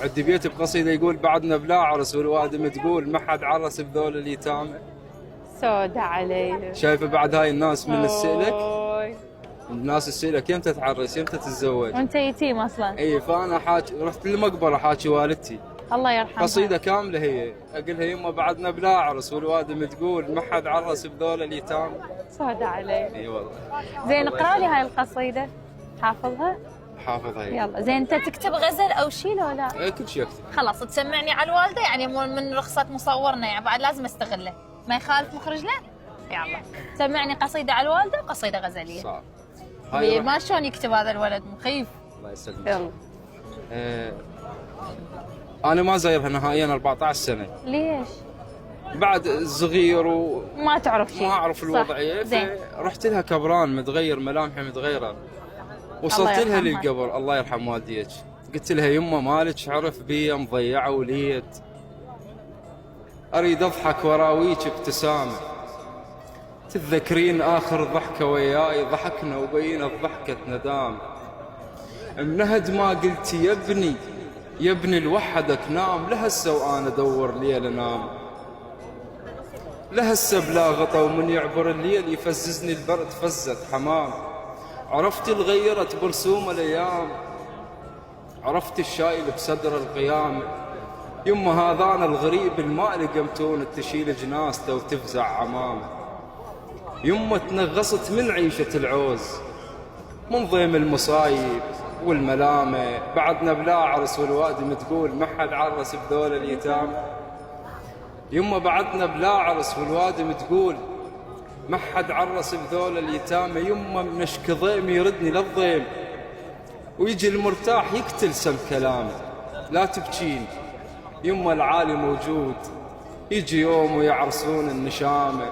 عندي بيت بقصيده يقول بعدنا بلا عرس والوادم تقول ما حد عرس بذول اليتامى. سودة علي. شايفه بعد هاي الناس من السئلك، أوي. الناس السئلك يمتى تعرس يمتى تتزوج. وانت يتيم اصلا. اي فانا حاجي رحت للمقبره حاكي والدتي الله يرحمها. قصيده كامله هي اقولها يما بعدنا بلا عرس والوادم تقول ما حد عرس بذول اليتامى. سودة علي. اي والله. زين اقرا لي هاي القصيدة، حافظها؟ حافظها هي. يلا زين. انت تكتب غزل او شيء لو لا؟ اي كل شيء اكتب. خلاص تسمعني على الوالده، يعني من رخصه مصورنا يعني بعد لازم استغله، ما يخالف مخرجنا. يلا سمعني قصيده على الوالده وقصيده غزليه. صعب. ما شلون يكتب هذا الولد مخيف. الله يسلمك. يلا. انا ما زايرها نهائيا 14 سنه. ليش؟ بعد صغير ما تعرف شيء. ما اعرف الوضعيه، فرحت لها كبران متغير ملامحي متغيره. وصلت لها للقبر الله يرحم والديك، قلت لها يمه مالك عرف بي مضيعه وليت، اريد اضحك وراويك ابتسامه، تتذكرين اخر ضحكه وياي ضحكنا وبينت ضحكه ندام، منهد ما قلتي يا ابني لوحدك نام، لهسه وانا ادور ليل انام، لهسه بلا غطا ومن يعبر الليل يفززني البرد فزة حمام، عرفت الغيرت برسوم الايام، عرفت الشايل بصدر القيام، يما هذانا الغريب الما لقمتون تشيل جناسته وتفزع عمامه، يما تنغصت من عيشة العوز من ضيم المصايب والملامه، بعدنا بلا عرس والوادم تقول ما حد عرس بذول اليتامى، يما بعدنا بلا عرس والوادم تقول ما حد عرس بذول اليتامى، يما منشك ضيم يردني للضيم ويجي المرتاح يقتل سم كلامه، لا تبكين يما العالي موجود، يجي يوم ويعرسون النشامه،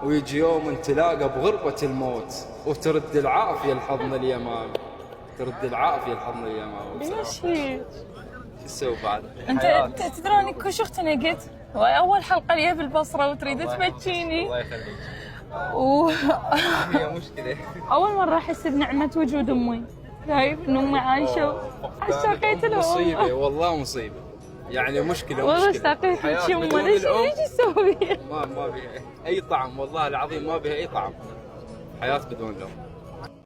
ويجي يوم انتلاقى بغربة الموت وترد العافية الحضن اليمامي، ترد العافية الحضن اليمامي. ليش هيك؟ شو تسوي بعد؟ انت تدري اني كل شيء اختنقت، وهي اول حلقة لي بالبصرة وتريد تبكيني. الله يخليك. هي مشكلة. اول مرة احس بنعمة وجود امي، شايف ان امي عايشة اشتقيت لها. مصيبة والله مصيبة، يعني مشكلة والله اشتقيت لك يمه. ليش اسوي؟ ما بيها اي طعم والله العظيم، ما بيها اي طعم حياة بدون الام.